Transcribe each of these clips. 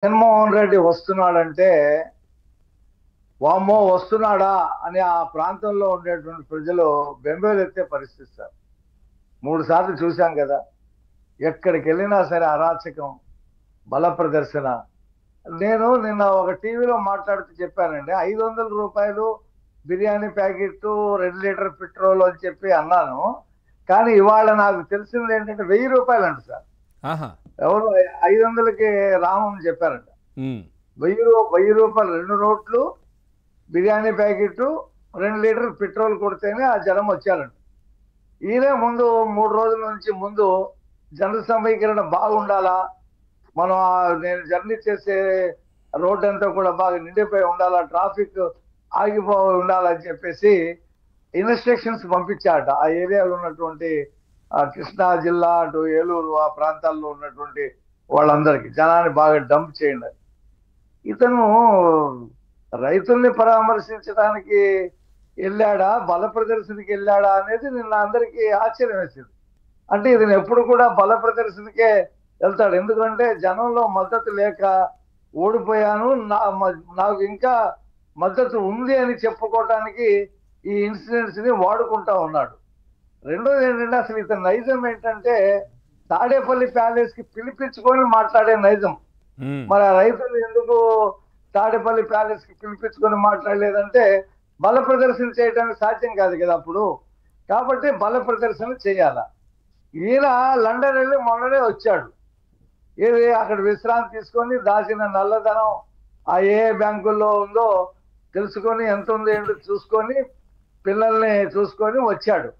జగన్మోహన్ రెడ్డి వస్తున్నాడంటే వామ్మో వస్తున్నాడా అని ఆ ప్రాంతంలో ఉండేటువంటి ప్రజలు బెంబేలెత్తే పరిస్థితి సార్. 3 సార్లు చూశాం కదా. ఎక్కడికి వెళ్ళినా సరే అరాచకం, బల ప్రదర్శన. నేను నిన్న ఒక టీవీలో మాట్లాడుతూ చెప్పానండి, 500 రూపాయలు బిర్యానీ ప్యాకెట్, 2 లీటర్ పెట్రోల్ అని చెప్పి అన్నాను. కానీ ఇవాళ నాకు తెలిసింది ఏంటంటే 1000 రూపాయలు అంట సార్. ఆహా. ఎవరు 500కి రామం చెప్పారంట. ఉమ్. 1000 రూపాయలు 2 నోట్లు, బిర్యానీ ప్యాకెట్, 2 లీటర్ పెట్రోల్ కొడితేనే ఆ జనం వచ్చారంట. ఈయనే ముందు 3 రోజుల నుంచి ముందు జన సమీకరణ బాగుండాలా, మనం నేను జర్నీ చేసే రోడ్ అంతా కూడా బాగా నిండిపోయి ఉండాలా, ట్రాఫిక్ ఆగిపోయి ఉండాలని చెప్పేసి ఇన్స్ట్రక్షన్స్ పంపించాట. ఆ ఏరియాలో ఉన్నటువంటి కృష్ణా జిల్లా అటు ఏలూరు ఆ ప్రాంతాల్లో ఉన్నటువంటి వాళ్ళందరికీ జనాన్ని బాగా డంప్ చేయండి. ఇతను రైతుల్ని పరామర్శించడానికి వెళ్ళాడా, బల ప్రదర్శనకి వెళ్ళాడా అనేది నిన్న అందరికీ ఆశ్చర్యం వేసింది. అంటే ఇతను ఎప్పుడు కూడా బల ప్రదర్శనకే వెళ్తాడు. ఎందుకంటే జనంలో మద్దతు లేక ఓడిపోయాను, నాకు ఇంకా మద్దతు ఉంది అని చెప్పుకోవటానికి ఈ ఇన్సిడెంట్స్ ని వాడుకుంటా ఉన్నాడు. రెండోది ఏంటంటే అసలు ఇతని నైజం ఏంటంటే తాడేపల్లి ప్యాలెస్ కి పిలిపించుకొని మాట్లాడే నైజం. మరి ఆ రైతులు ఎందుకు తాడేపల్లి ప్యాలెస్ కి పిలిపించుకొని మాట్లాడలేదంటే బల ప్రదర్శన చేయడానికి సాధ్యం కాదు కదా అప్పుడు. కాబట్టి బల ప్రదర్శన చేయాల. ఈయన లండన్ వెళ్ళి మొన్ననే వచ్చాడు. ఏది అక్కడ విశ్రాంతి తీసుకొని దాచిన నల్లధనం ఆ ఏ బ్యాంకుల్లో ఉందో తెలుసుకొని ఎంత ఉందో ఏంటో చూసుకొని పిల్లల్ని చూసుకొని వచ్చాడు.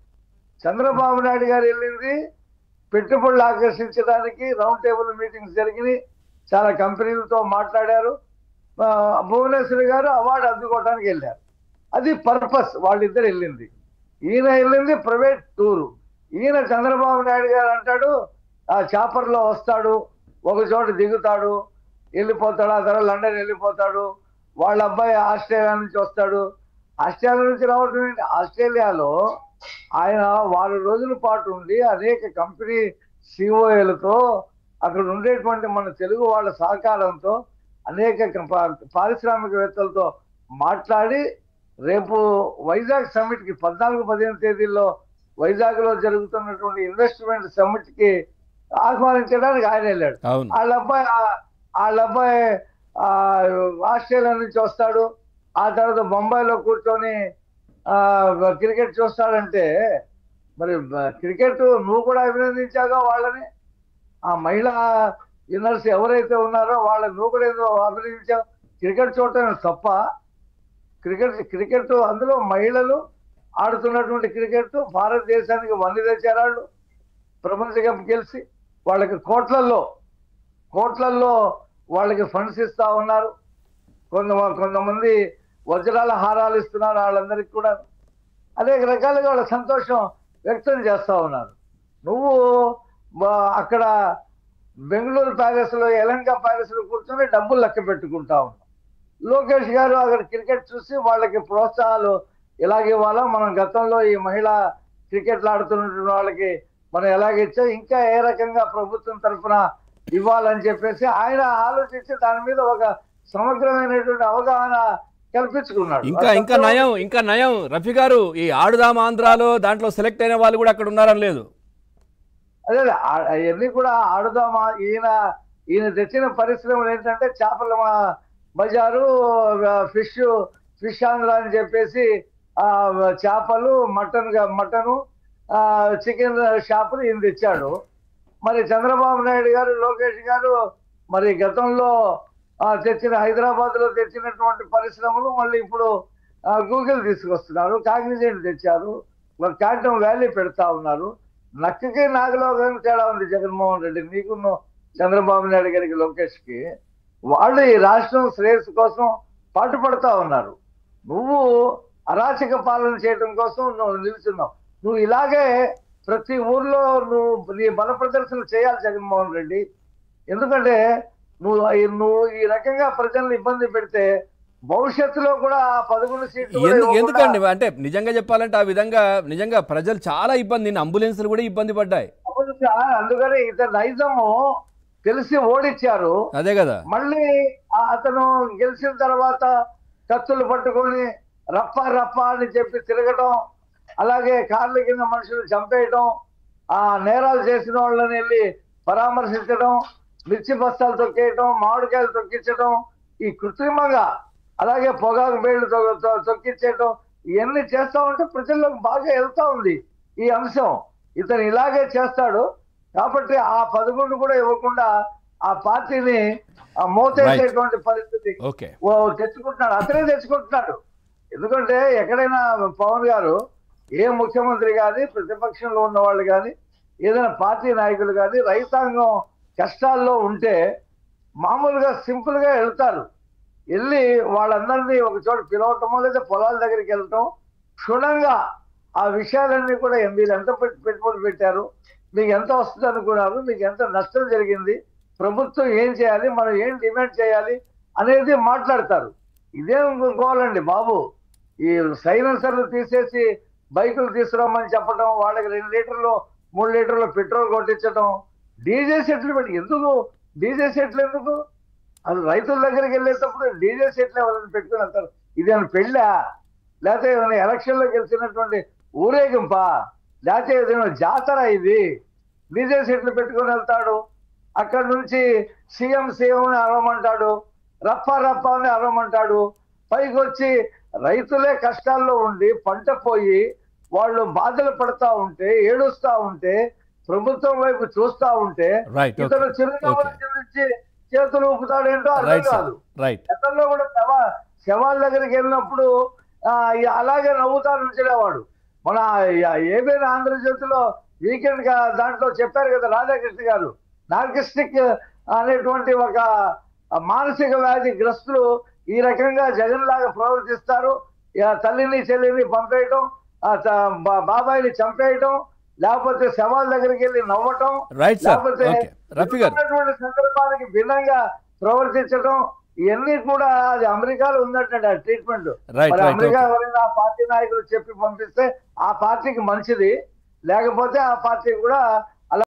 చంద్రబాబు నాయుడు గారు వెళ్ళింది పెట్టుబడులు ఆకర్షించడానికి, రౌండ్ టేబుల్ మీటింగ్స్ జరిగినాయి, చాలా కంపెనీలతో మాట్లాడారు. భువనేశ్వరి గారు అవార్డు అందుకోవడానికి వెళ్ళారు. అది పర్పస్ వాళ్ళిద్దరు వెళ్ళింది. ఈయన వెళ్ళింది ప్రైవేట్ టూరు. ఈయన చంద్రబాబు నాయుడు గారు అంటాడు ఆ చాపర్లో వస్తాడు, ఒక చోట దిగుతాడు, వెళ్ళిపోతాడు, ఆ తర్వాత లండన్ వెళ్ళిపోతాడు, వాళ్ళ అబ్బాయి ఆస్ట్రేలియా నుంచి వస్తాడు. ఆస్ట్రేలియా నుంచి రావడం ఏంటి? ఆస్ట్రేలియాలో ఆయన 6 రోజుల పాటు ఉండి అనేక కంపెనీ సిఓఏలతో అక్కడ ఉండేటువంటి మన తెలుగు వాళ్ళ సహకారంతో అనేక పారిశ్రామికవేత్తలతో మాట్లాడి రేపు వైజాగ్ సమ్మిట్ కి 14-15 తేదీల్లో వైజాగ్ లో జరుగుతున్నటువంటి ఇన్వెస్ట్మెంట్ సమ్మిట్ కి ఆహ్వానించడానికి ఆయన వెళ్ళాడు. వాళ్ళ అబ్బాయి ఆస్ట్రేలియా నుంచి వస్తాడు, ఆ తర్వాత బొంబాయిలో కూర్చొని క్రికెట్ చూస్తాడంటే మరి క్రికెట్ నువ్వు కూడా అభినందించాగా వాళ్ళని, ఆ మహిళా విన్నర్స్ ఎవరైతే ఉన్నారో వాళ్ళని నువ్వు కూడా ఏదో అభినందించావు. క్రికెట్ చూడటం తప్ప? క్రికెట్ అందులో మహిళలు ఆడుతున్నటువంటి క్రికెట్ భారతదేశానికి వన్ని తెచ్చారు. ప్రపంచ కప్ గెలిచి వాళ్ళకి కోట్లల్లో వాళ్ళకి ఫండ్స్ ఇస్తా ఉన్నారు. కొంతమంది వజ్రాల హారాలు ఇస్తున్నారు వాళ్ళందరికీ కూడా. అనేక రకాలుగా వాళ్ళ సంతోషం వ్యక్తం చేస్తా ఉన్నారు. నువ్వు అక్కడ బెంగళూరు ప్యాలెస్ లో, యలంక ప్యాలెస్ లో కూర్చొని డబ్బులు లెక్క పెట్టుకుంటా ఉన్నావు. లోకేష్ గారు అక్కడ క్రికెట్ చూసి వాళ్ళకి ప్రోత్సాహాలు ఎలాగివ్వాలో, మనం గతంలో ఈ మహిళా క్రికెట్లు ఆడుతున్న వాళ్ళకి మనం ఎలాగిచ్చా, ఇంకా ఏ రకంగా ప్రభుత్వం తరఫున ఇవ్వాలని చెప్పేసి ఆయన ఆలోచించి దాని మీద ఒక సమగ్రమైనటువంటి అవగాహన కల్పించుకున్నాడు. ఇంకా నయం రఫీ గారు, ఈ ఆడుదాం ఆంధ్రాలో దాంట్లో సెలెక్ట్ అయిన వాళ్ళు కూడా అక్కడ ఉన్నారని లేదు. అదే అవన్నీ కూడా ఆడుదామా. ఈయన తెచ్చిన పరిశ్రమలు ఏంటంటే చేపల బజారు, ఫిష్ ఆంధ్ర అని చెప్పేసి చేపలు, మటను, చికెన్ షాపులు ఈయన తెచ్చాడు. మరి చంద్రబాబు నాయుడు గారు, లోకేష్ గారు మరి గతంలో తెచ్చిన హైదరాబాద్ లో తెచ్చినటువంటి పరిశ్రమలు మళ్ళీ ఇప్పుడు గూగుల్ తీసుకొస్తున్నారు, కాగ్నిజెంట్ తెచ్చారు, క్వాంటమ్ వ్యాలీ పెడతా ఉన్నారు. నక్కకి నాగలో తేడా ఉంది జగన్మోహన్ రెడ్డి, నీకున్న చంద్రబాబు నాయుడు గారికి, లోకేష్ కి. వాళ్ళు ఈ రాష్ట్రం శ్రేయస్సు కోసం పాటుపడతా ఉన్నారు. నువ్వు అరాచక పాలన చేయడం కోసం నువ్వు నిలుచున్నావు. నువ్వు ఇలాగే ప్రతి ఊర్లో నీ బల ప్రదర్శన చేయాలి జగన్మోహన్ రెడ్డి. ఎందుకంటే నువ్వు ఈ రకంగా ప్రజలను ఇబ్బంది పెడితే భవిష్యత్తులో కూడా 11 సీట్లు ఎందుకండి? అంటే నిజంగా చెప్పాలంటే ఆ విధంగా నిజంగా ప్రజలు చాలా ఇబ్బంది, అంబులెన్స్లు కూడా ఇబ్బంది పడ్డాయి. అందుకని ఇతని నైజము తెలిసి ఓడించారు. అదే కదా. మళ్ళీ అతను గెలిచిన తర్వాత కత్తులు పట్టుకొని రప్ప రప్ప అని చెప్పి తిరగటం, అలాగే కార్ల కింద మనుషులు చంపేయటం, ఆ నేరాలు చేసిన వాళ్ళని వెళ్ళి పరామర్శించడం, మిర్చి బస్తాలు తొక్కేయటం, మామిడికాయలు తొక్కించడం, ఈ కృత్రిమంగా అలాగే పొగాకు బేళ్లు తొక్కించేయటం, ఇవన్నీ చేస్తా ఉంటే ప్రజల్లోకి బాగా వెళ్తా ఉంది ఈ అంశం. ఇతను ఇలాగే చేస్తాడు కాబట్టి ఆ 11 కూడా ఇవ్వకుండా ఆ పార్టీని మోతేసేటువంటి పరిస్థితి తెచ్చుకుంటున్నాడు. అతనే తెచ్చుకుంటున్నాడు. ఎందుకంటే ఎక్కడైనా పవన్ గారు ఏ ముఖ్యమంత్రి కానీ, ప్రతిపక్షంలో ఉన్న వాళ్ళు కానీ, ఏదైనా పార్టీ నాయకులు కానీ రైతాంగం కష్టాల్లో ఉంటే మామూలుగా సింపుల్ గా వెళ్తారు. వెళ్ళి వాళ్ళందరినీ ఒక చోట పిలవటమో లేదా పొలాల దగ్గరికి వెళ్ళటం, క్షుణ్ణంగా ఆ విషయాలన్నీ కూడా మీరు ఎంత పెట్టుబడి పెట్టారు, మీకు ఎంత వస్తుంది అనుకున్నారు, మీకు ఎంత నష్టం జరిగింది, ప్రభుత్వం ఏం చేయాలి, మనం ఏం డిమాండ్ చేయాలి అనేది మాట్లాడతారు. ఇదేం గోలండి బాబు. ఈ సైలెన్సర్లు తీసేసి బైకులు తీసుకురామని చెప్పడం, వాళ్ళకి 2 లీటర్లు 3 లీటర్లు పెట్రోల్ కొట్టించడం, డీజే సెట్లు పెట్టి ఎందుకు? డీజే సెట్లు ఎందుకు? అది రైతుల దగ్గరికి వెళ్ళేటప్పుడు డీజే సెట్లు ఎవరైనా పెట్టుకుని వెళ్తారు. ఇదేమైనా పెళ్ళా, లేకపోతే ఏమైనా ఎలక్షన్లో గెలిచినటువంటి ఊరేగింపా, లేకపోతే ఏదైనా జాతర? ఇది డీజే సెట్లు పెట్టుకుని వెళ్తాడు. అక్కడ నుంచి సీఎం అని అరవమంటాడు, రప్ప రప్ప అని అరవమంటాడు. పైకి వచ్చి రైతులే కష్టాల్లో ఉండి పంట పోయి వాళ్ళు బాధలు పడతా ఉంటే, ఏడుస్తా ఉంటే, ప్రభుత్వం వైపు చూస్తా ఉంటే ఇతను చిరునవ్వుల నుంచి చేతులు ఊపుతాడేంటో అర్థం కాదు. గతంలో కూడా శవాల దగ్గరికి వెళ్ళినప్పుడు అలాగే నవ్వుతా నుంచేవాడు. మన ఏబిఎన్ ఆంధ్రజ్యోతిలో వీకెండ్ దాంట్లో చెప్పారు కదా రాధాకృష్ణ గారు, నార్కిస్టిక్ అనేటువంటి ఒక మానసిక వ్యాధి గ్రస్తులు ఈ రకంగా జగన్ లాగా ప్రవర్తిస్తారు. తల్లిని చెల్లిని పంపేయటం, బాబాయిని చంపేయటం, లేకపోతే శవాల దగ్గరికి వెళ్ళి నవ్వటం, లేకపోతే సందర్భానికి భిన్నంగా ప్రవర్తించడం, ఇవన్నీ కూడా అది అమెరికాలో ఉందంటే ఆ ట్రీట్మెంట్. మరి అమెరికా ఎవరైనా ఆ పార్టీ నాయకులు చెప్పి పంపిస్తే ఆ పార్టీకి మంచిది, లేకపోతే ఆ పార్టీ కూడా